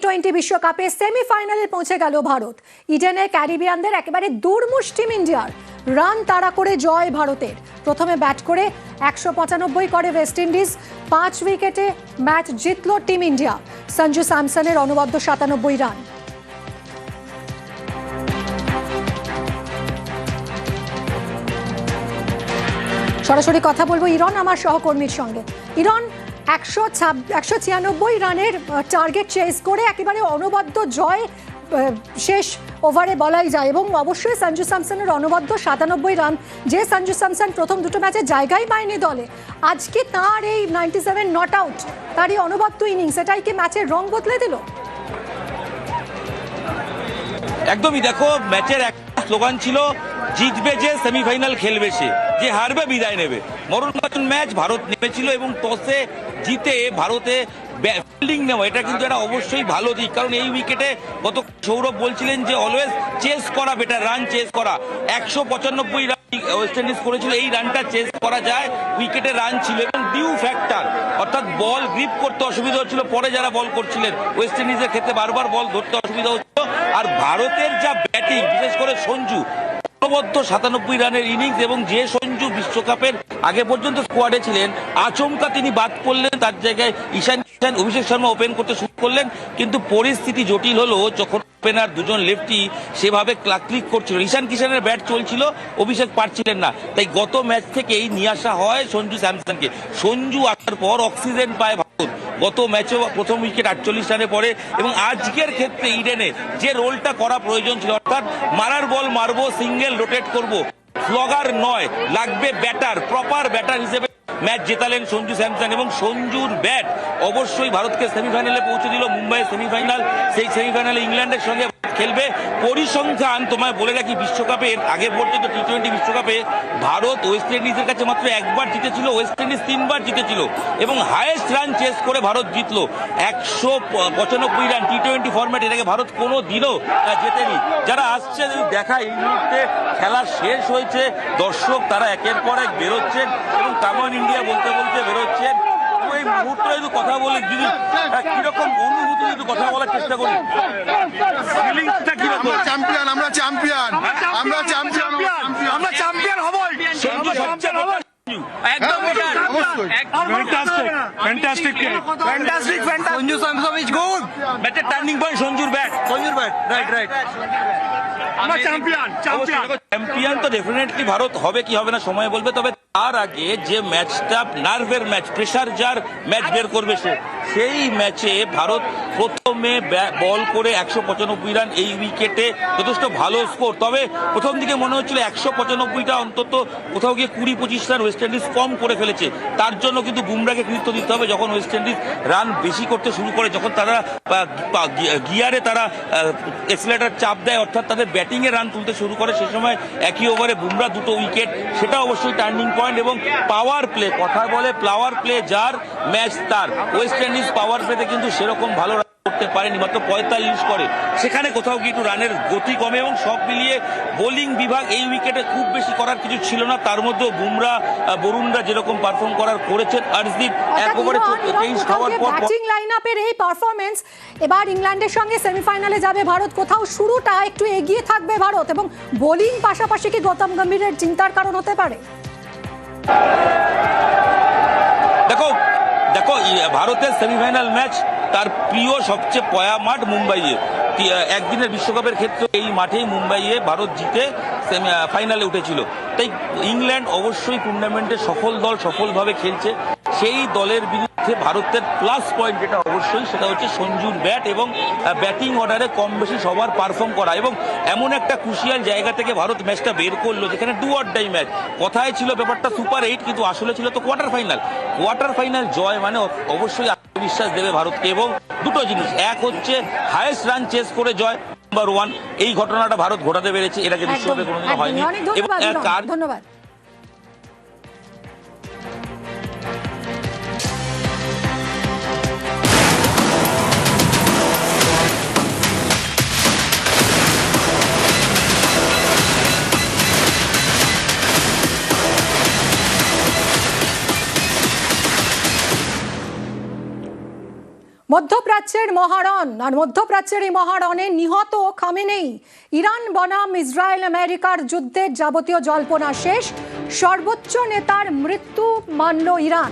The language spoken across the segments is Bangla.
টি-20 বিশ্বকাপে সেমিফাইনালে পৌঁছে গেল ভারত। ইডেনে ক্যারিবিয়ানদের একেবারে দুর্মুষ টিম ইন্ডিয়ার রান তাড়া করে জয় ভারতের। প্রথমে ব্যাট করে 195 করে ওয়েস্ট ইন্ডিজ, 5 উইকেটে ম্যাচ জিতল টিম ইন্ডিয়া। সঞ্জু স্যামসনের অনবদ্য 97 রান। সরাসরি কথা বলবো ইরন আমার সহকর্মীর সঙ্গে। ইরন, 196 রানের টার্গেট চেস করে একেবারে অনবদ্য জয় শেষ ওভারে বলাই যায়, এবং অবশ্যই সঞ্জু স্যামসনের অনবদ্য 97 রান। যে সঞ্জু স্যামসন প্রথম দুটো ম্যাচে জায়গায় পায়নি দলে, আজকে তার এই 97 নট আউট, তার এই অনবদ্য ইনিংস, এটাই কি ম্যাচের রং বদলে দিল? একদমই। দেখো, ম্যাচের একটা স্লোগান ছিল জিতবে যে, সেমিফাইনাল খেলবে সে, যে হারবে বিদায় নেবে। মরণঘাতী ম্যাচ ভারত নেমেছিল এবং টসে জিতে ভারতে ফিল্ডিং নেওয়া, এটা কিন্তু এটা অবশ্যই ভালো দিক। কারণ এই উইকেটে গত সৌরভ বলছিলেন যে অলওয়েজ চেস করা বেটার, রান চেস করা। 195 রান ওয়েস্ট ইন্ডিজ করেছিল, এই রানটা চেস করা যায়, উইকেটে রান ছিল এবং ডিউ ফ্যাক্টর, অর্থাৎ বল গ্রিপ করতে অসুবিধা হচ্ছিল। পরে যারা বল করছিলেন ওয়েস্ট ইন্ডিজের ক্ষেত্রে বারবার বল ধরতে অসুবিধা হচ্ছিল। আর ভারতের যা ব্যাটিং, বিশেষ করে সঞ্জু, অনবদ্য 97 রানের ইনিংস। এবং যে সঞ্জু বিশ্বকাপের আগে পর্যন্ত স্কোয়াডে ছিলেন, আচমকা তিনি বাদ পড়লেন, তার জায়গায় ঈশান কিষান, অভিষেক শর্মা ওপেন করতে শুরু করলেন। কিন্তু পরিস্থিতি জটিল হলো যখন ওপেনার দুজন লেফটি সেভাবে ক্লিক করছিল। ঈশান কিষানের ব্যাট চলছিল, অভিষেক পারছিলেন না, তাই গত ম্যাচ থেকেই নিয়ে আসা হয় সঞ্জু স্যামসনকে। সঞ্জু আসার পর অক্সিজেন পায় ভারত। গত ম্যাচে প্রথম উইকেট 48 রানে পড়ে, এবং আজকের ক্ষেত্রে ইডেনে যে রোলটা করা প্রয়োজন ছিল, অর্থাৎ মারার বল মারবো, সিঙ্গেল রোটেট করব, স্লগার নয়, লাগবে ব্যাটার, প্রপার ব্যাটার হিসেবে ম্যাচ জেতালেন সঞ্জু স্যামসন। এবং সঞ্জুর ব্যাট অবশ্যই ভারতকে সেমিফাইনালে পৌঁছে দিল। মুম্বাইয়ের সেমিফাইনাল, সেই সেমিফাইনালে ইংল্যান্ডের সঙ্গে খেলবে। পরিসংখ্যান তোমায় বলে রাখি, বিশ্বকাপের আগে পর্যন্ত টি-20 বিশ্বকাপে ভারত ওয়েস্ট ইন্ডিজের কাছে মাত্র একবার জিতেছিল, ওয়েস্ট ইন্ডিজ 3 বার জিতেছিল, এবং হাইয়েস্ট রান চেস করে ভারত জিতলো 195 রান। টি-20 ফরম্যাট এর আগে ভারত কোনো দিনও জেতেনি। যারা আসছে দেখা, এই মুহূর্তে খেলা শেষ হয়েছে, দর্শক তারা একের পর এক বেরোচ্ছেন এবং কামন ইন্ডিয়া বলতে বলতে বেরোচ্ছেন। এই মুহূর্তে একটু কথা বলে যদি কিরকম অনুভূতি, একটু কথা বলার চেষ্টা করি। ফিলিংসটা কিরকম? চ্যাম্পিয়ন, আমরা চ্যাম্পিয়ন, আমরা চ্যাম্পিয়ন, আমরা চ্যাম্পিয়ন হবই। সঞ্জু সবচেয়ে একদম fantastic, Sanju Samson is good. ব্যাটের টার্নিং পয়েন্ট সঞ্জুর ব্যাট, রাইট। আমরা চ্যাম্পিয়ন। চ্যাম্পিয়ন তো ডেফিনেটলি ভারত হবে, কি হবে না সময় বলবে। তবে তার আগে যে ম্যাচটা নার্ভের ম্যাচ, প্রেসার যার ম্যাচ বের করবে সেই ম্যাচে ভারত প্রথমে বল করে 195 রান, এই উইকেটে যথেষ্ট ভালো স্কোর। তবে প্রথম দিকে মনে হচ্ছিল 195টা অন্তত কোথাও গিয়ে 20-25 রান ওয়েস্ট ইন্ডিজ কম করে ফেলেছে। তার জন্য কিন্তু বুমরাকে কৃতিত্ব দিতে হবে। যখন ওয়েস্ট ইন্ডিজ রান বেশি করতে শুরু করে, যখন তারা গিয়ারে তারা এক্সেলেটার চাপ দেয়, অর্থাৎ তাদের ব্যাটিংয়ে রান তুলতে শুরু করে, সে সময় একই ওভারে বুমরা 2টো উইকেট, সেটা অবশ্যই টার্নিং পয়েন্ট। এবং পাওয়ার প্লে, কথা বলে পাওয়ার প্লে যার, ম্যাচ তার। ওয়েস্ট ইন্ডিজ পাওয়ার প্লেতে কিন্তু সেরকম ভালো রান করতে পারেনি, মাত্র 45 করে, সেখানে কোথাও গিয়ে একটু রানের গতি কমে। এবং সব মিলিয়ে বোলিং বিভাগ এই উইকেটে খুব বেশি করার কিছু ছিল না। তার মধ্যে বুমরা, বরুণরা যেরকম পারফর্ম করার করেছেন, হর্ষদীপ এক ওভারে 23 খাওয়ার পর ব্যাটিং লাইনআপের এই পারফরম্যান্স, এবার ইংল্যান্ডের সঙ্গে সেমিফাইনালে যাবে ভারত, কোথাও শুরুটা একটু এগিয়ে থাকবে ভারত, এবং বোলিং পাশাপাশি কি গৌতম গম্ভীরের চিন্তার কারণ হতে পারে? দেখো ভারতের সেমিফাইনাল ম্যাচ, তার প্রিয় সবচেয়ে পয়া মাঠ মুম্বাইয়ে। একদিনের বিশ্বকাপের ক্ষেত্রে এই মাঠেই মুম্বাইয়ে ভারত জিতে ফাইনালে উঠেছিল। তাই ইংল্যান্ড অবশ্যই টুর্নামেন্টে সফল দল, সফলভাবে খেলছে। সেই দলের বিরুদ্ধে ভারতের প্লাস পয়েন্ট যেটা অবশ্যই, সেটা হচ্ছে সঞ্জুর ব্যাট এবং ব্যাটিং অর্ডারে কম বেশি সবার পারফর্ম করা। এবং এমন একটা ক্রুশিয়াল জায়গা থেকে ভারত ম্যাচটা বের করলো, যেখানে ডু অর ডাই ম্যাচ। কথায় ছিল ব্যাপারটা সুপার 8, কিন্তু আসলে ছিল তো কোয়ার্টার ফাইনাল। জয় মানে অবশ্যই আত্মবিশ্বাস দেবে ভারতকে। এবং দুটো জিনিস, এক হচ্ছে হাইয়েস্ট রান চেস করে জয়, নাম্বার 1, এই ঘটনাটা ভারত ঘটাতে পেরেছে, এর আগে বিশ্বকাপে কোনোদিনও হয়নি। ধন্যবাদ। মধ্যপ্রাচ্য মধ্যপ্রাচ্যের মহারণ আর মধ্যপ্রাচ্যের এই মহারণে নিহত খামেনেই। ইরান বনাম ইসরায়েল আমেরিকার যুদ্ধের যাবতীয় জল্পনা শেষ, সর্বোচ্চ নেতার মৃত্যু মানল ইরান।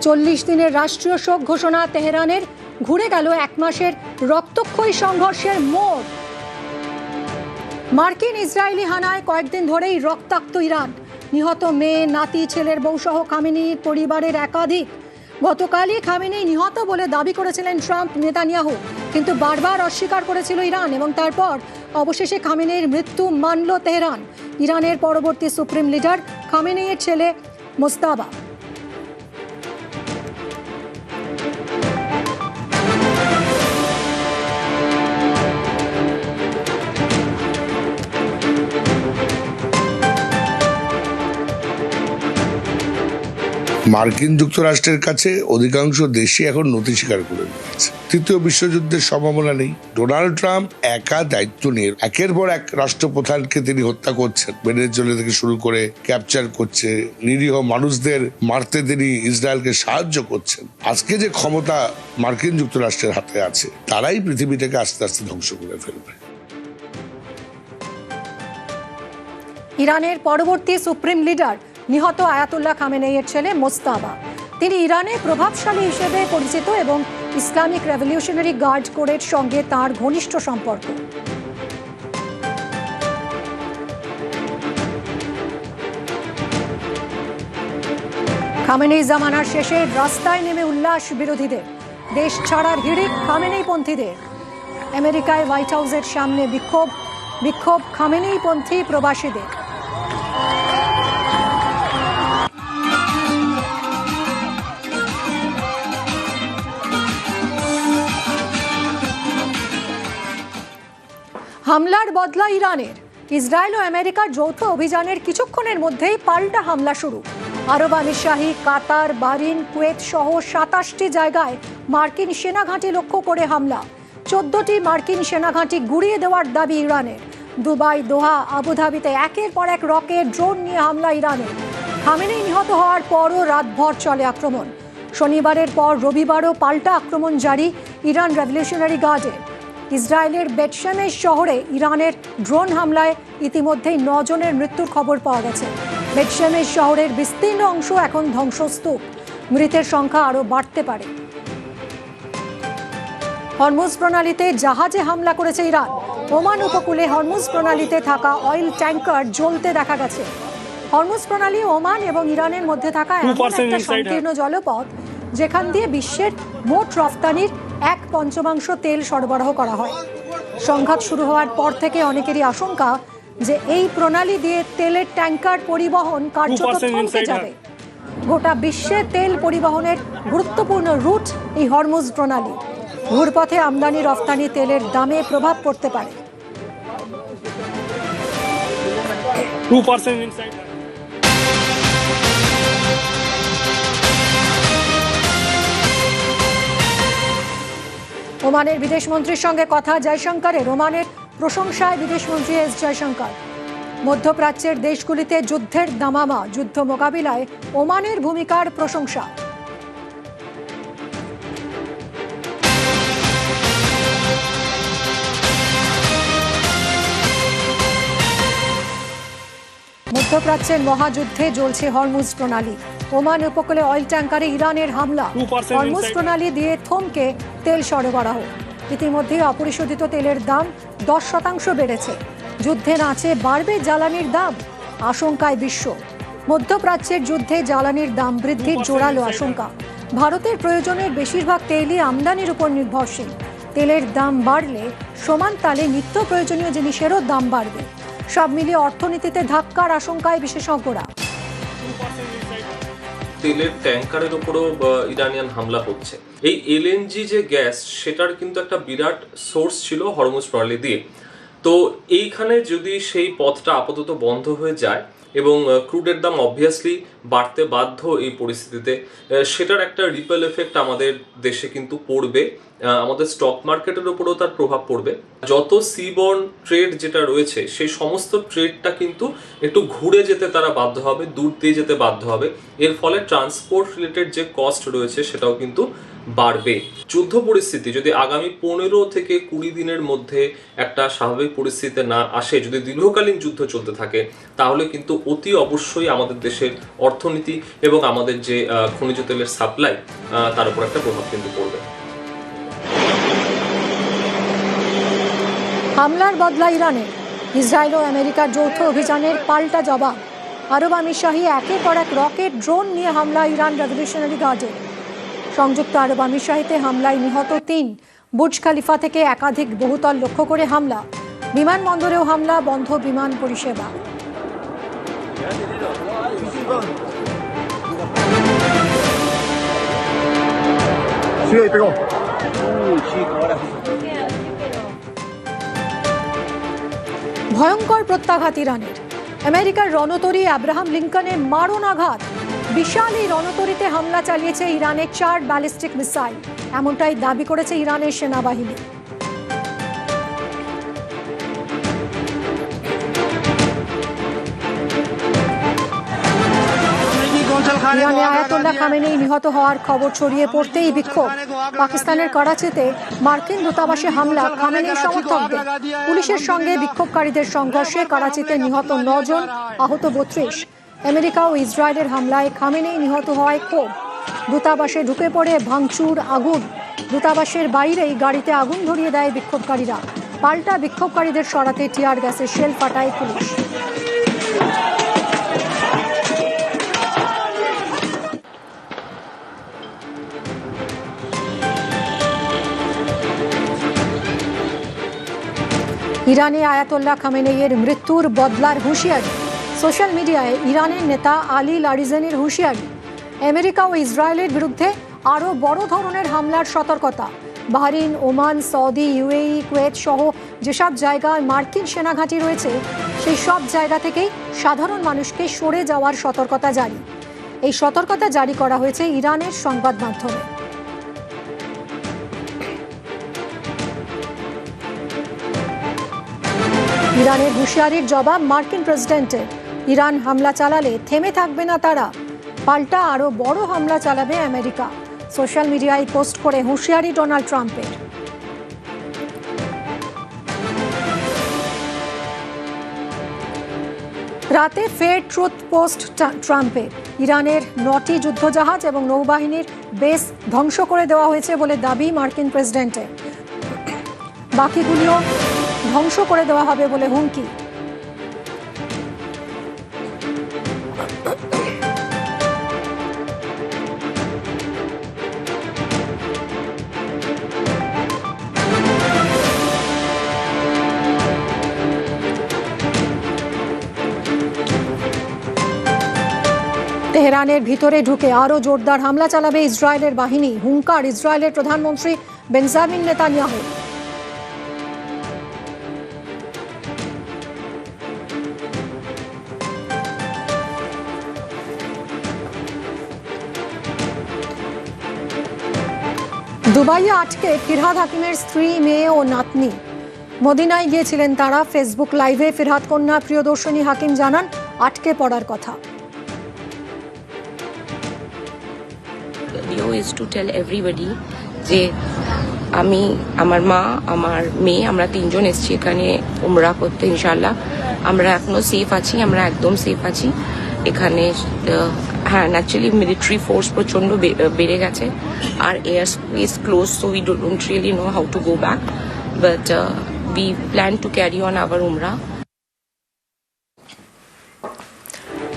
40 দিনের রাষ্ট্রীয় শোক ঘোষণা তেহরানের, ঘুরে গেল 1 মাসের রক্তক্ষয়ী সংঘর্ষের মোড়। মার্কিন ইসরায়েলি হানায় কয়েকদিন ধরেই রক্তাক্ত ইরান, নিহত মেয়ে, নাতি, ছেলের বউসহ খামেনেইর পরিবারের একাধিক। গতকালই খামেনেই নিহত বলে দাবি করেছিলেন ট্রাম্প নেতানিয়াহু, কিন্তু বারবার অস্বীকার করেছিল ইরান এবং তারপর অবশেষে খামেনেইর মৃত্যু মানল তেহরান। ইরানের পরবর্তী সুপ্রিম লিডার খামেনেইয়ের ছেলে মোজতাবা। মার্কিন যুক্তরাষ্ট্রের কাছে অধিকাংশ দেশই এখন নথি স্বীকার করে নিয়েছে। তৃতীয় বিশ্বযুদ্ধের সম্ভাবনা নেই। ডোনাল্ড ট্রাম্প একা দায়িত্ব নিয়ে একের পর এক রাষ্ট্রপ্রধানকে তিনি হত্যা করছেন, ভেনেজুয়েলা থেকে শুরু করে ক্যাপচার করছে, নিরীহ মানুষদের মারতে তিনি ইসরায়েলকে সাহায্য করছেন। আজকে যে ক্ষমতা মার্কিন যুক্তরাষ্ট্রের হাতে আছে, তারাই পৃথিবীটাকে আস্তে আস্তে ধ্বংস করে ফেলবে। ইরানের পরবর্তী সুপ্রিম লিডার নিহত আয়াতুল্লাহ খামেনেইয়ের ছেলে মোজতাবা। তিনি ইরানে প্রভাবশালী হিসেবে পরিচিত এবং ইসলামিক রেভলিউশনারি গার্ড কোরের সঙ্গে তার ঘনিষ্ঠ সম্পর্ক। খামেনেই জামানার শেষে রাস্তায় নেমে উল্লাস বিরোধীদের, দেশ ছাড়ার হিড়িক খামেনেইপন্থীদের। আমেরিকায় হোয়াইট হাউসের সামনে বিক্ষোভ খামেনেইপন্থী প্রবাসীদের। হামলার বদলা ইরানের। ইসরায়েল ও আমেরিকার যৌথ অভিযানের কিছুক্ষণের মধ্যেই পাল্টা হামলা শুরু। আরব আমিরশাহী, কাতার, বাহরিন, কুয়েত সহ 27টি জায়গায় মার্কিন সেনাঘাঁটি লক্ষ্য করে হামলা। 14টি মার্কিন সেনাঘাঁটি গুঁড়িয়ে দেওয়ার দাবি ইরানের। দুবাই, দোহা, আবুধাবিতে একের পর এক রকেট, ড্রোন নিয়ে হামলা ইরানের। খামেনেই নিহত হওয়ার পরও রাতভর চলে আক্রমণ। শনিবারের পর রবিবারও পাল্টা আক্রমণ জারি ইরান রেভলিউশনারি গার্ডের। ইসরায়েলের বেটশেমেশ শহরে ইরানের ড্রোন হামলায় ইতিমধ্যেই 9 জনের মৃত্যুর খবর পাওয়া গেছে। বেটশেমেশ শহরের বিস্তীর্ণ অংশ এখন ধ্বংসস্তূপ, মৃতের সংখ্যা আরও বাড়তে পারে। হরমুজ প্রণালীতে জাহাজে হামলা করেছে ইরান। ওমান উপকূলে হরমুজ প্রণালীতে থাকা অয়েল ট্যাঙ্কার জ্বলতে দেখা গেছে। হরমুজ প্রণালী ওমান এবং ইরানের মধ্যে থাকা এমন একটা সংকীর্ণ জলপথ যেখান দিয়ে বিশ্বের মোট রফতানির 1/5 তেল সরবরাহ করা হয়। সংঘাত শুরু হওয়ার পর থেকে অনেকেরই আশঙ্কা যে এই প্রণালী দিয়ে তেলের ট্যাঙ্কার পরিবহন কার্যত থমকে যাবে। গোটা বিশ্বে তেল পরিবহনের গুরুত্বপূর্ণ রুট এই হরমুজ প্রণালী। ঘুরপথে আমদানি রফতানি তেলের দামে প্রভাব পড়তে পারে। ওমানের বিদেশমন্ত্রীর সঙ্গে কথা জয়শঙ্করের। ওমানের প্রশংসায় বিদেশমন্ত্রী এস জয়শঙ্কর। মধ্যপ্রাচ্যের দেশগুলিতে যুদ্ধের দামামা, যুদ্ধ মোকাবিলায় ওমানের ভূমিকার প্রশংসা। মধ্যপ্রাচ্যের মহাযুদ্ধে জ্বলছে হরমুজ প্রণালী। ওমান উপকূলে অয়েল ট্যাঙ্কারে ইরানের হামলা। হরমুজ প্রণালী দিয়ে থমকে তেল সরবরাহ। ইতিমধ্যে অপরিশোধিত তেলের দাম 10% বেড়েছে। যুদ্ধে নাচে বাড়বে জ্বালানির দাম, আশঙ্কায় বিশ্ব। মধ্যপ্রাচ্যের যুদ্ধে জ্বালানির দাম বৃদ্ধির জোরালো আশঙ্কা। ভারতের প্রয়োজনের বেশিরভাগ তেলই আমদানির উপর নির্ভরশীল। তেলের দাম বাড়লে সমান তালে নিত্য প্রয়োজনীয় জিনিসেরও দাম বাড়বে। সব মিলিয়ে অর্থনীতিতে ধাক্কার আশঙ্কায় বিশেষজ্ঞরা। তেলের ট্যাঙ্কারের উপরও ইরানিয়ান হামলা হচ্ছে। এই এলএনজি যে গ্যাস, সেটার কিন্তু একটা বিরাট সোর্স ছিল হরমুজ প্রণালী দিয়ে। তো এইখানে যদি সেই পথটা আপাতত বন্ধ হয়ে যায়, এবং ক্রুডের দাম অবভিয়াসলি বাড়তে বাধ্য এই পরিস্থিতিতে। সেটার একটা রিপেল এফেক্ট আমাদের দেশে কিন্তু পড়বে, আমাদের স্টক মার্কেটের উপরেও তার প্রভাব পড়বে। যত সিবর্ন ট্রেড যেটা রয়েছে সেই সমস্ত ট্রেডটা কিন্তু একটু ঘুরে যেতে তারা বাধ্য হবে, দূর দিয়ে যেতে বাধ্য হবে। এর ফলে ট্রান্সপোর্ট রিলেটেড যে কস্ট রয়েছে সেটাও কিন্তু বাড়বে। যুদ্ধ পরিস্থিতি যদি আগামী 15 থেকে 20 দিনের মধ্যে একটা স্বাভাবিক পরিস্থিতিতে না আসে, যদি দীর্ঘকালীন যুদ্ধ চলতে থাকে, তাহলে কিন্তু অতি অবশ্যই আমাদের দেশের অর্থনীতি এবং আমাদের যে খনিজ তেলের সাপ্লাই তার উপর একটা প্রভাব কিন্তু পড়বে। হামলার বদলা ইরানে, ইসরায়েল ও আমেরিকার যৌথ অভিযানের পাল্টা জবাব। আরব আমিরশাহী একের পর এক রকেট ড্রোন নিয়ে হামলা ইরান রেভলিউশনারি গার্ডে। সংযুক্ত আরব আমিরশাহীতে হামলায় নিহত 3। বুর্জ খালিফা থেকে একাধিক বহুতল লক্ষ্য করে হামলা। বিমানবন্দরেও হামলা, বন্ধ বিমান পরিষেবা। ভয়ঙ্কর প্রত্যাঘাত ইরানের। আমেরিকার রণতরী আব্রাহাম লিঙ্কনে মারণ আঘাত। বিশাল এই রণতরীতে হামলা চালিয়েছে ইরানের 4 ব্যালিস্টিক মিসাইল, এমনটাই দাবি করেছে ইরানের সেনাবাহিনী। ইরানে আয়াতুল্লাহ খামেনি নিহত হওয়ার খবর ছড়িয়ে পড়তেই বিক্ষোভ। পাকিস্তানের করাচিতে মার্কিন দূতাবাসে হামলা খামেনির সমর্থকদের। পুলিশের সঙ্গে বিক্ষোভকারীদের সংঘর্ষে করাচিতে নিহত 9 জন, আহত 32। আমেরিকা ও ইসরায়েলের হামলায় খামেনি নিহত হওয়ায় ক্ষোভ। দূতাবাসে ঢুকে পড়ে ভাঙচুর, আগুন। দূতাবাসের বাইরেই গাড়িতে আগুন ধরিয়ে দেয় বিক্ষোভকারীরা। পাল্টা বিক্ষোভকারীদের সরাতে টিয়ার গ্যাসের শেল ফাটায় পুলিশ। ইরানে আয়াতুল্লাহ খামেনেইয়ের মৃত্যুর বদলার হুঁশিয়ারি। সোশ্যাল মিডিয়ায় ইরানের নেতা আলী লারিজানির হুঁশিয়ারি। আমেরিকা ও ইসরায়েলের বিরুদ্ধে আরও বড় ধরনের হামলার সতর্কতা। Bahrain, Oman, Saudi, UAE, Kuwait সহ যেসব জায়গায় মার্কিন সেনাঘাঁটি রয়েছে সেই সব জায়গা থেকেই সাধারণ মানুষকে সরে যাওয়ার সতর্কতা জারি। এই সতর্কতা জারি করা হয়েছে ইরানের সংবাদ মাধ্যমে। ইরানের হুঁশিয়ারির জবাব মার্কিন প্রেসিডেন্টের। ইরান হামলা চালালে থেমে থাকবে না তারা, পাল্টা আরও বড় হামলা চালাবে আমেরিকা। সোশ্যাল মিডিয়ায় পোস্ট করে হুঁশিয়ারি ডোনাল্ড ট্রাম্পের। রাতে ফের ট্রুথ পোস্ট ট্রাম্পের। ইরানের 9টি যুদ্ধজাহাজ এবং নৌবাহিনীর বেস ধ্বংস করে দেওয়া হয়েছে বলে দাবি মার্কিন প্রেসিডেন্টের। বাকিগুলিও ধ্বংস করে দেওয়া হবে বলে হুমকি। তেহরানের ভিতরে ঢুকে আরও জোরদার হামলা চালাবে ইসরায়েলের বাহিনী। হুঙ্কার ইসরায়েলের প্রধানমন্ত্রী বেঞ্জামিন নেতানিয়াহু। দুবাইয়ে আটকে ফিরহাদ হাকিমের স্ত্রী, মেয়ে ও নাতনি। মদিনায় গিয়েছিলেন তারা। ফেসবুক লাইভে ফিরহাদ কন্যা প্রিয়দর্শনী হাকিম জানান আটকে পড়ার কথা। is to tell everybody যে আমি, আমার মা, আমার মেয়ে, আমরা 3 জন এসেছি এখানে উমরা করতে। ইনশাআল্লাহ আমরা এখনো সেফ আছি, আমরা একদম সেফ আছি এখানে। হ্যাঁ, ন্যাচারালি মিলিটারি ফোর্স প্রচণ্ড বেড়ে গেছে আর air space close, so we don't really know how to go back, but we plan to carry on our umrah.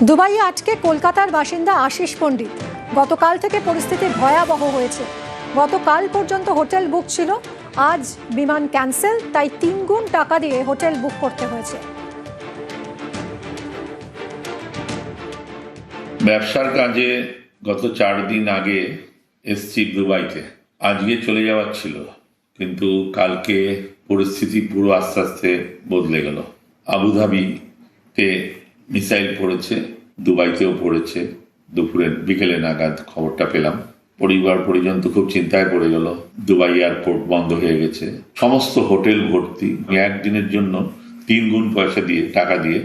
দুবাইয়ে আটকে কলকাতার বাসিন্দা আশিস পণ্ডিত। গতকাল থেকে পরিস্থিতি ভয়াবহ হয়েছে। গতকাল পর্যন্ত হোটেল বুক ছিল, আজ বিমান ক্যান্সেল, তাই 3 গুণ টাকা দিয়ে হোটেল বুক করতে হয়েছে। ব্যবসার কাজে গত 4 দিন আগে এসছি দুবাইতে, আজকে চলে যাওয়ার ছিল, কিন্তু কালকে পরিস্থিতি পুরো আস্তে আস্তে বদলে গেল। আবুধাবিতে মিসাইল পড়েছে, দুবাইতেও পড়েছে। বিকেলে নাগাদ খবরটা পেলাম। পরিবার পরিজন তো খুব চিন্তায় পড়ে গেল। দুবাই এয়ারপোর্ট বন্ধ হয়ে গেছে, সমস্ত হোটেল ভর্তি। একদিনের জন্য 3 গুণ টাকা দিয়ে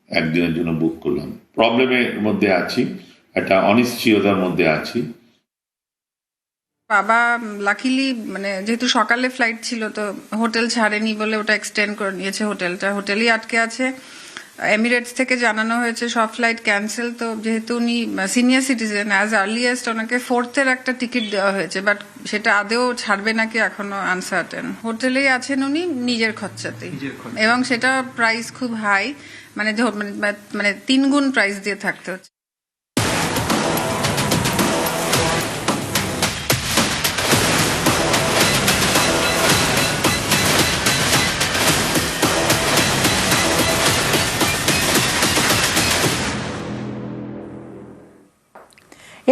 একদিনের জন্য বুক করলাম। প্রবলেমের মধ্যে আছি, একটা অনিশ্চয়তার মধ্যে আছি। বাবা লাকিলি যেহেতু সকালে ফ্লাইট ছিল তো হোটেল ছাড়েনি বলে ওটা এক্সটেন্ড করে নিয়েছে। হোটেলই আটকে আছে। এমিরেটস থেকে জানানো হয়েছে সব ফ্লাইট ক্যান্সেল। তো যেহেতু উনি সিনিয়র সিটিজেন, অ্যাজ আর্লিয়েস্ট ওনাকে 4th একটা টিকিট দেওয়া হয়েছে, বাট সেটা আদেও ছাড়বে নাকি এখনো আনসার্টেন। হোটেলেই আছেন উনি নিজের খরচাতেই, এবং সেটা প্রাইস খুব হাই, মানে 3 গুণ প্রাইস দিয়ে থাকতে হচ্ছে।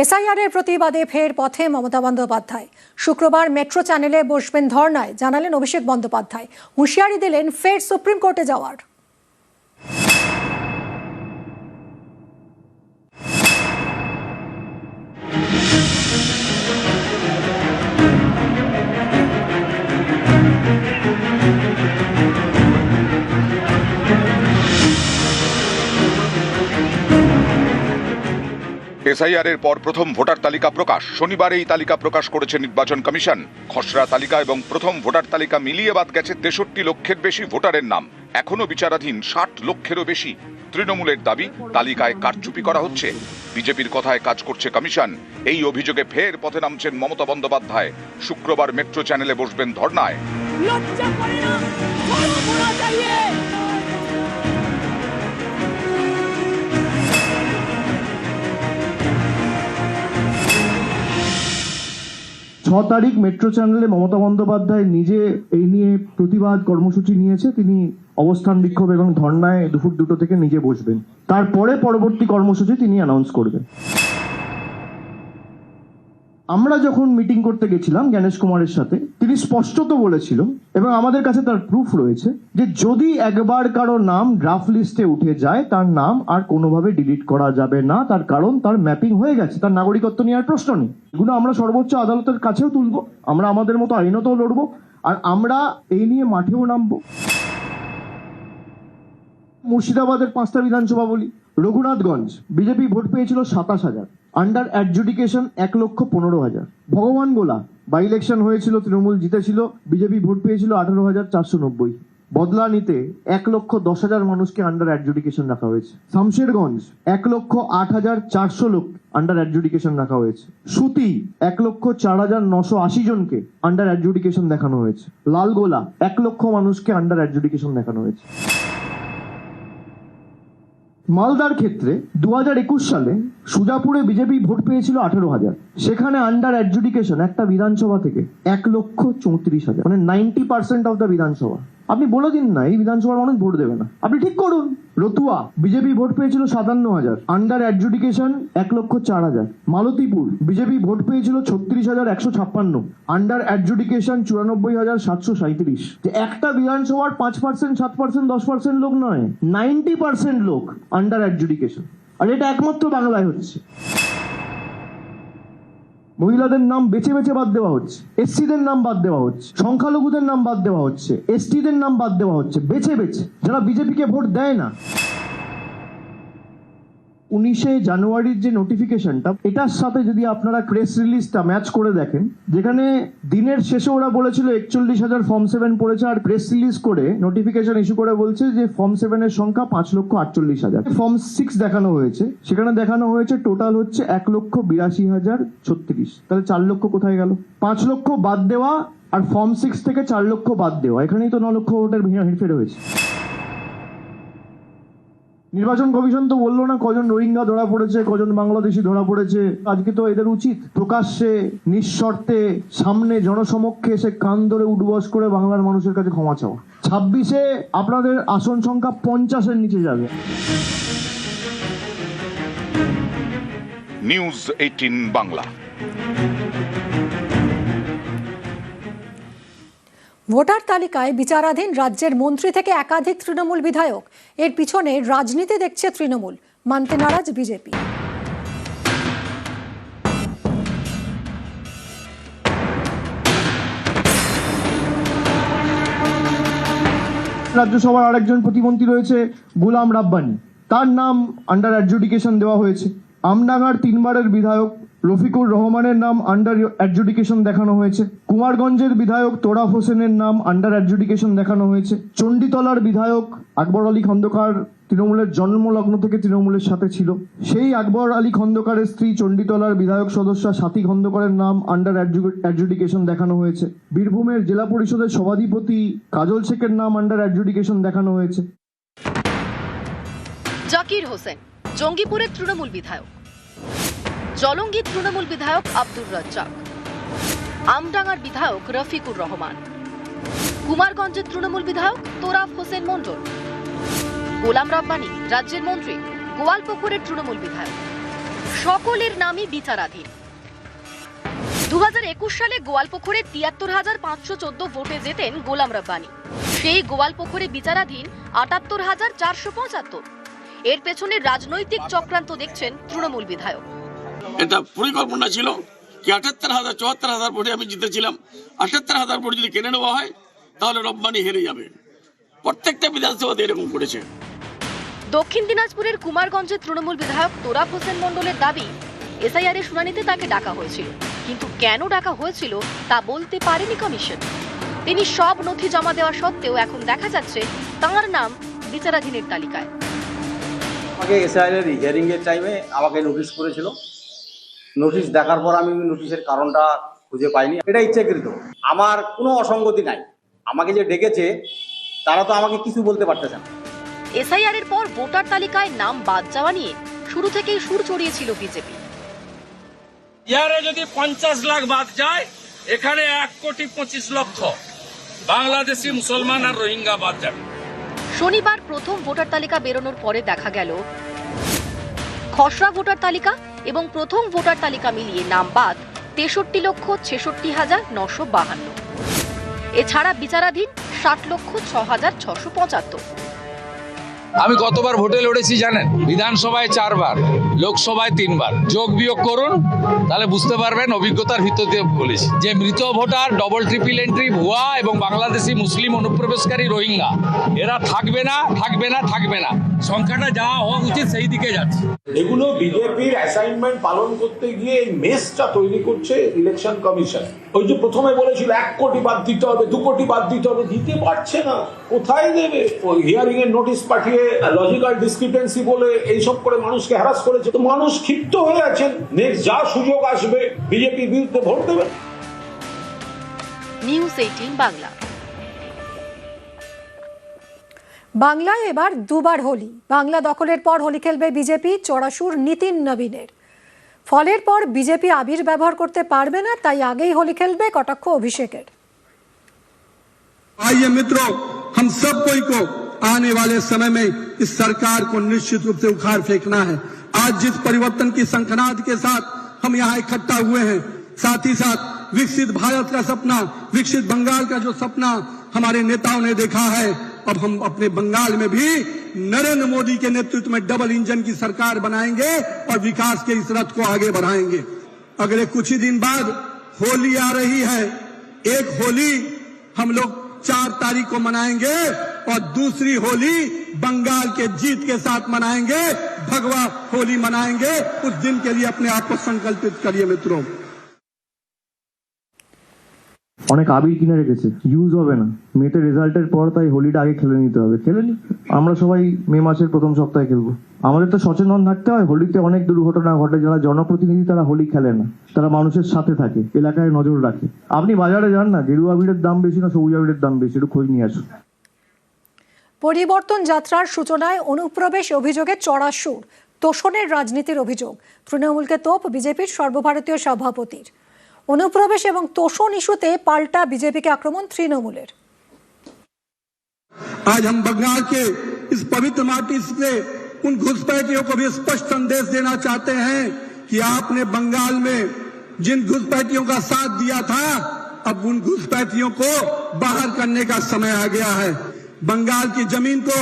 এসআইআর এর প্রতিবাদে ফের পথে মমতা বন্দ্যোপাধ্যায়। শুক্রবার মেট্রো চ্যানেলে বসবেন ধর্নায়, জানালেন অভিষেক বন্দ্যোপাধ্যায়। হুঁশিয়ারি দিলেন ফের সুপ্রিম কোর্টে যাওয়ার। এসআইআর এর পর প্রথম ভোটার তালিকা প্রকাশ। শনিবার এই তালিকা প্রকাশ করেছে নির্বাচন কমিশন। খসড়া তালিকা এবং প্রথম ভোটার তালিকা মিলিয়ে বাদ গেছে 63 লক্ষের বেশি ভোটারের নাম। এখনো বিচারাধীন 60 লক্ষেরও বেশি। তৃণমূলের দাবি তালিকায় কারচুপি করা হচ্ছে। বিজেপির কথায় কাজ করছে কমিশন। এই অভিযোগে ফের পথে নামছেন মমতা বন্দ্যোপাধ্যায়। শুক্রবার মেট্রো চ্যানেলে বসবেন ধর্নায়। তারিখ মেট্রো চ্যানেলে মমতা বন্দ্যোপাধ্যায় নিজে এই নিয়ে প্রতিবাদ কর্মসূচি নিয়েছে। তিনি অবস্থান বিক্ষোভ এবং ধর্নায় দুপুর 2টো থেকে নিজে বসবেন। তারপরে পরবর্তী কর্মসূচি তিনি অ্যানাউন্স করবেন। আমরা যখন মিটিং করতে গেছিলাম জ্ঞানেশ কুমারের সাথে, তিনি স্পষ্টত বলেছিল, এবং আমাদের কাছে তার প্রুফ রয়েছে, যে যদি একবার কারো নাম ড্রাফট লিস্টে উঠে যায় তার নাম আর কোনোভাবে ডিলিট করা যাবে না। তার কারণ তার ম্যাপিং হয়ে গেছে, তার নাগরিকত্ব নেওয়ার প্রশ্ন নেই। এগুলো আমরা সর্বোচ্চ আদালতের কাছেও তুলবো, আমরা আমাদের মতো আইনতেও লড়বো, আর আমরা এই নিয়ে মাঠেও নামবো। মুর্শিদাবাদের 5টা বিধানসভা বলি। রঘুনাথগঞ্জ বিজেপি ভোট পেয়েছিল 27,000, আন্ডার অ্যাডজুডিকেশন 1,15,000। ভগবান গোলা বাই ইলেকশন হয়েছিল, তৃণমূল জিতেছিল, বিজেপি ভোট পেয়েছিল 18,490। বদলানিতে 1,10,000 মানুষকে আন্ডার অ্যাডজুডিকেশন রাখা হয়েছে। শামশেরগঞ্জ 1,08,400 লোক আন্ডার অ্যাডজুডিকেশন রাখা হয়েছে। সুতি 1,04,980 জনকে আন্ডার অ্যাডজুডিকেশন দেখানো হয়েছে। লালগোলা 1 লক্ষ মানুষকে আন্ডার অ্যাডজুডিকেশন দেখানো হয়েছে। মালদার ক্ষেত্রে 2021 সালে সুজাপুরে বিজেপি ভোট পেয়েছিল 18,000, সেখানে আন্ডার অ্যাডজুডিকেশন একটা বিধানসভা থেকে 1,34,000, মানে 90% অফ দ্য বিধানসভা। আপনি বলে দিন না এই বিধানসভার মানুষ ভোট দেবে না, আপনি ঠিক করুন। রতুয়া বিজেপি ভোট পেয়েছিল 57,000, under adjudication 1,04,000। Malatipur BJP vote পেয়েছিল 36,156, আন্ডার অ্যাডজুডিকেশন 94,737। যে একটা বিধানসভার 5%, 7%, 10% লোক নয়, 90% লোক আন্ডার অ্যাডজুডিকেশন। আর এটা একমাত্র বাংলায় হচ্ছে। মহিলাদের নাম বেছে বেছে বাদ দেওয়া হচ্ছে, এসসিদের নাম বাদ দেওয়া হচ্ছে, সংখ্যালঘুদের নাম বাদ দেওয়া হচ্ছে, এসটিদের নাম বাদ দেওয়া হচ্ছে বেছে বেছে, যারা বিজেপিকে ভোট দেয় না। 19শে জানুয়ারির যে নোটিফিকেশনটা, এটার সাথে যদি আপনারা প্রেস রিলিজটা ম্যাচ করে দেখেন, যেখানে দিনের শেষে ওরা বলেছিল 41,000 ফর্ম 7 পড়েছে, আর প্রেস রিলিজ করে নোটিফিকেশন ইস্যু করে বলছে যে ফর্ম 7 এর সংখ্যা 5,48,000। ফর্ম 6 দেখানো হয়েছে, সেখানে দেখানো হয়েছে টোটাল হচ্ছে 1,82,036। তাহলে 4 লক্ষ কোথায় গেল? 5 লক্ষ বাদ দেওয়া আর ফর্ম 6 থেকে 4 লক্ষ বাদ দেওয়া, এখানেই তো 9 লক্ষ ভোটের হেরফের হয়েছে। নির্বাচন কমিশন তো বললো না কজন রোহিঙ্গা ধরা পড়েছে, কজন বাংলাদেশি ধরা পড়েছে। আজকে তো এদের উচিত প্রকাশ্যে নিঃশর্তে সামনে জনসমক্ষে এসে কান ধরে উঠবস করে বাংলার মানুষের কাছে ক্ষমা চাওয়া। 26-এ আপনাদের আসন সংখ্যা 50-এর নিচে যাবে। নিউজ 18 বাংলা। ভোটার তালিকায় বিচারাধীন রাজ্যের মন্ত্রী থেকে একাধিক তৃণমূল বিধায়ক, এর পিছনে রাজনীতি দেখছে তৃণমূল, মানতে নারাজ বিজেপি। রাজ্যসভার আরেকজন প্রতিমন্ত্রী রয়েছে গোলাম রাব্বানি, তার নাম আন্ডার অ্যাডজুডিকেশন দেওয়া হয়েছে। আমডাঙ্গার 3 বারের বিধায়ক রফিকুর রহমানের নাম আন্ডার অ্যাডজুডিকেশন দেখানো হয়েছে। কুমারগঞ্জের বিধায়ক তোরাফ হোসেনের নাম আন্ডার অ্যাডজুডিকেশন দেখানো হয়েছে। চণ্ডীতলার বিধায়ক আকবর আলী খন্দকার তৃণমূলের জন্মলগ্ন থেকে তৃণমূলের সাথে ছিল, সেই আকবর আলী খন্দকারের স্ত্রী চণ্ডীতলার বিধায়ক সদস্যা সাথী খন্দকারের নাম আন্ডার অ্যাডজুডিকেশন দেখানো হয়েছে। বীরভূমের জেলা পরিষদের সভাধিপতি কাজল শেখের নাম আন্ডার অ্যাডজুডিকেশন দেখানো হয়েছে। জাকির হোসেন জঙ্গিপুরের তৃণমূল বিধায়ক, জলঙ্গির তৃণমূল বিধায়ক আব্দুর রাজ্জাক, আমডাঙ্গার বিধায়ক রফিকুর রহমান, কুমারগঞ্জের তৃণমূল বিধায়ক তোরাফ হোসেন মণ্ডল, গোলাম রাব্বানি রাজ্যের মন্ত্রী, গোয়ালপুকুরের তৃণমূল বিধায়ক, সকলের নামই বিচারাধীন। 2021 সালে গোয়ালপুকুরে 73,514 ভোটে জেতেন গোলাম রাব্বানি। সেই গোয়ালপুকুরে বিচারাধীন 78,475। এর পেছনে রাজনৈতিক চক্রান্ত দেখছেন তৃণমূল বিধায়ক। এটা পরিকল্পনা ছিল কি 78,000-74,000 ভোটে আমি জিতেছিলাম, 78,000 ভোট যদি কেড়ে নেওয়া হয় তাহলে রব্বানি হেরে যাবে। প্রত্যেকটা বিধানসভাতে এরকম করেছে। দক্ষিণ দিনাজপুরের কুমারগঞ্জের তৃণমূল বিধায়ক তোরাফ হোসেন মণ্ডলের দাবি, এসআইআর এর শুনানিতে তাকে ডাকা হয়েছিল, কিন্তু কেন ডাকা হয়েছিল তা বলতে পারেনি কমিশন। তিনি সব নথি জমা দেওয়া সত্ত্বেও এখন দেখা যাচ্ছে তাঁর নাম বিচারাধীনের তালিকায়। আমাকে এসআইআর এর হিয়ারিং এর টাইমে আমাকে নোটিশ করেছিল। নোটিশ দেখার পর আমি নোটিশের কারণটা খুঁজে পাইনি। এটা ইচ্ছাকৃত, আমার কোনো অসঙ্গতি নাই। আমাকে যে ডেকেছে তারা তো আমাকে কিছু বলতে পারতেছে না। এসআইআর এর পর ভোটার তালিকায় নাম বাদ যাওয়া নিয়ে শুরু থেকেই সুর চড়িয়েছিল বিজেপি। ইয়ারে যদি 50 লাখ বাদ যায়, এখানে 1,25,00,000 বাংলাদেশি মুসলমান আর রোহিঙ্গা বাদ যাবে। শনিবার প্রথম ভোটার তালিকা বেরোনোর পরে দেখা গেল খসড়া ভোটার তালিকা এবং প্রথম ভোটার তালিকা মিলিয়ে নাম বাদ 63,66,952। এছাড়া বিচারাধীন 60,06,675। আমি কতবার ভোটে লড়েছি জানেন? বিধানসভায় 4 বার, লোকসভায় 3 বার। যোগ বিয়োগ করুন, তাহলে বুঝতে পারবেন অভিজ্ঞতার ভিতর দিয়ে বলেছি যে মৃত ভোটার, ডবল ট্রিপল এন্ট্রি, ভুয়া এবং বাংলাদেশি মুসলিম অনুপ্রবেশকারী রোহিঙ্গা এরা থাকবে না, থাকবে না, থাকবে না। সংখ্যাটা যা হওয়া উচিত সেই দিকে যাচ্ছে। এগুলো বিজেপির অ্যাসাইনমেন্ট পালন করতে গিয়ে এই মেসটা তৈরি করছে ইলেকশন কমিশন। ওই যে প্রথমে বলেছিল 1 কোটি বাদ দিতে হবে, 2 কোটি বাদ দিতে হবে, দিতে পারছে না। কোথায় দেবে? ওই হিয়ারিং এর নোটিশ পাঠিয়ে লজিক্যাল ডিসক্রিপেন্সি বলে এইসব করে মানুষকে হ্যারাস করেছে। তো মানুষ ক্ষিপ্ত হয়ে আছেন, নেক্সট যা সুযোগ আসবে বিজেপির বিরুদ্ধে ভোট দেবে। নিউজ 18 বাংলা। বাংলায় এবার দুবার হোলি। বাংলা দখলের পর হোলি খেলবে বিজেপি, চড়াসুর নীতিন নবীনের। ফলের পর বিজেপি আবির ব্যবহার করতে পারবে না, তাই আগেই হোলি খেলবে, কটাক্ষ অভিষেকের। आइए मित्रों, हम सब कोई को आने वाले समय में इस सरकार को निश्चित रूप से उखाड़ फेंकना है। आज जिस परिवर्तन की शंखनाद के साथ हम यहाँ इकट्ठा हुए हैं, साथ ही साथ विकसित भारत का सपना, विकसित बंगाल का जो सपना हमारे नेताओं ने देखा है, अब हम अपने बंगाल में भी नरेंद्र मोदी के नेतृत्व में डबल इंजन की सरकार बनाएंगे और विकास के इस रथ को आगे बढ़ाएंगे। अगले कुछ ही दिन बाद होली आ रही है। एक होली हम लोग 4 तारीख को मनाएंगे और दूसरी होली बंगाल के जीत के साथ मनाएंगे, भगवा होली मनाएंगे। उस दिन के लिए अपने आप को संकल्पित करिए मित्रों। অনেক আবির কিনে রেখেছে, ইউজ হবে না। মেতে রেজাল্টের পর তাই হোলিটা আগে খেলে নিতে হবে। খেলেনি, আমরা সবাই মে মাসের প্রথম সপ্তাহে খেলবো। আমাদের তো সচেতন থাকতে হয়। হোলিতে অনেক দুর্ঘটনা ঘটে, যারা জনপ্রতিনিধি তারা হোলি খেলে না, তারা মানুষের সাথে থাকে, এলাকায় নজর রাখে। আপনি বাজারে যান না, গেরুয়া আবিরের দাম বেশি না সবুজ আবিরের দাম বেশি, একটু খোঁজ নিয়ে আসুন। পরিবর্তন যাত্রার সূচনায় অনুপ্রবেশ অভিযোগে চড়াসুর, তোষণের রাজনীতির অভিযোগ। তৃণমূলকে তোপ বিজেপির সর্বভারতীয় সভাপতির। অনুপ্রবেশ এবং তোষণ ইস্যুতে পাল্টা বিজেপিকে আক্রমণ তৃণমূলের। आज हम बंगाल के इस पवित्र माटी से उन घुसपैठियों को भी स्पष्ट संदेश देना चाहते हैं कि आपने बंगाल में जिन घुसपैठियों का साथ दिया था अब उन घुसपैठियों को बाहर करने का समय आ गया है। बंगाल की जमीन को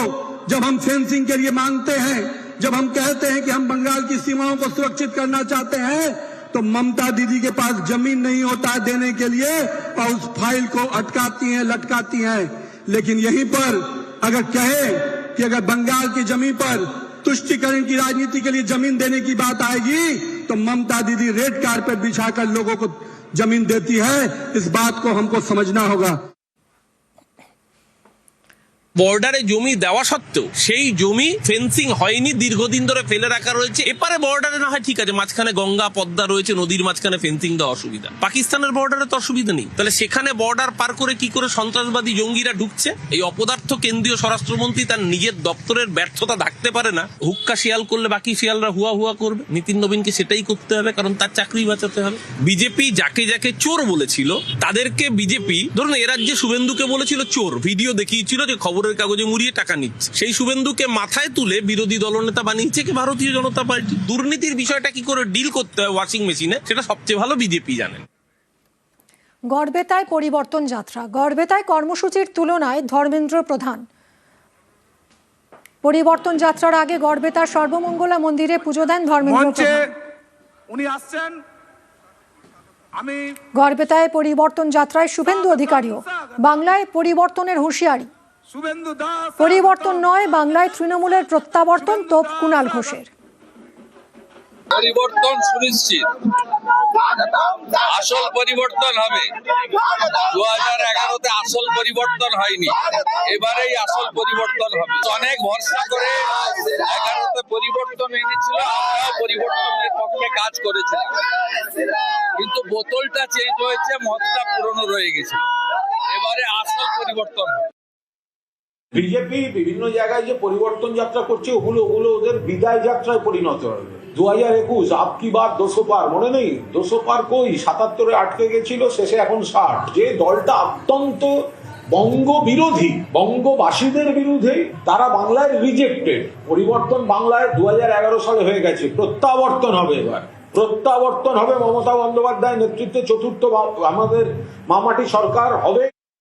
जब हम फेंसिंग के लिए मांगते हैं, जब हम कहते हैं कि हम बंगाल की सीमाओं को सुरक्षित करना चाहते हैं, तो ममता दीदी के पास जमीन नहीं होता है देने के लिए और उस फाइल को अटकाती हैं, लटकाती हैं। लेकिन यहीं पर अगर कहे कि अगर बंगाल की जमीन पर तुष्टीकरण की राजनीति के लिए जमीन देने की बात आएगी तो ममता दीदी रेड कारपेट बिछाकर लोगों को जमीन देती है। इस बात को हमको समझना होगा। বর্ডারে জমি দেওয়া সত্ত্বেও সেই জমি ফেন্সিং হয়নি, দীর্ঘদিন ধরে ফেলে রাখা রয়েছে। এপারে বর্ডারে না হয় ঠিক আছে, মাঝখানে গঙ্গা পদ্মা রয়েছে, নদীর মাঝখানে ফেন্সিং দেওয়া অসুবিধা। পাকিস্তানের বর্ডারে তো অসুবিধা নেই, তাহলে সেখানে বর্ডার পার করে কি করে সন্ত্রাসবাদী জঙ্গিরা ঢুকছে? এই অপদার্থ কেন্দ্রীয় স্বরাষ্ট্রমন্ত্রী তার নিজের দপ্তরের ব্যর্থতা ঢাকতে পারে না, হুক্কা শিয়াল করলে বাকি শিয়ালরা হুয়া হুয়া করবে। নীতিন নবীনকে সেটাই করতে হবে, কারণ তার চাকরি বাঁচাতে হবে। বিজেপি যাকে যাকে চোর বলেছিল তাদেরকে বিজেপি, ধরুন এ রাজ্যে শুভেন্দুকে বলেছিল চোর, ভিডিও দেখিয়েছিল যে খবরের কাগজে মুড়িয়ে টাকা নিচ্ছে, সেই শুভেন্দুকে মাথায় তুলে বিরোধী দলনেতা বানিয়েছে কি ভারতীয় জনতা পার্টি। দুর্নীতির বিষয়টা কি করে ডিল করতে হয় ওয়াশিং মেশিনে, সেটা সবচেয়ে ভালো বিজেপি জানেন। গড়বেতায় পরিবর্তন যাত্রা, গড়বেতায় কর্মসূচির তুলনায় ধর্মেন্দ্র প্রধান। পরিবর্তন যাত্রার আগে গড়বেতার সর্বমঙ্গলা মন্দিরে পুজো দেন ধর্মেন্দ্র প্রধান। উনি আসছেন। আমি গড়বেতায় পরিবর্তন যাত্রায় শুভেন্দু অধিকারীও। বাংলায় পরিবর্তনের হুঁশিয়ারি। পরিবর্তন নয়, বাংলায় তৃণমূলের প্রত্যাবর্তন, তোপ কুণাল ঘোষের। পরিবর্তন সুনিশ্চিত, আসল পরিবর্তন হবে। 2011-তে আসল পরিবর্তন হয়নি, এবারেই আসল পরিবর্তন হবে। অনেক ভরসা করে 11-তে পরিবর্তন এনেছিল, আমরাও পরিবর্তনের পক্ষে কাজ করেছিলাম, কিন্তু বোতলটা চেঞ্জ হয়েছে, মদটা পুরনো রয়ে গেছে। এবারে আসল পরিবর্তন হবে। বিজেপি বিভিন্ন জায়গায় যে পরিবর্তন যাত্রা করছে ওগুলো ওদের বিদায় যাত্রায় পরিণত হবে। 2021 আপকি বাত 200 পার, মনে নেই? 200 পার কই, 77-এ আটকে গেছিল, শেষে এখন 60। যে দলটা অত্যন্ত বঙ্গ বিরোধী, বঙ্গবাসীদের বিরুদ্ধে, তারা বাংলায় রিজেক্টেড। পরিবর্তন বাংলায় 2011 সালে হয়ে গেছে, প্রত্যাবর্তন হবে। এবার প্রত্যাবর্তন হবে, মমতা বন্দ্যোপাধ্যায় নেতৃত্বে চতুর্থ আমাদের মামাটি সরকার হবে।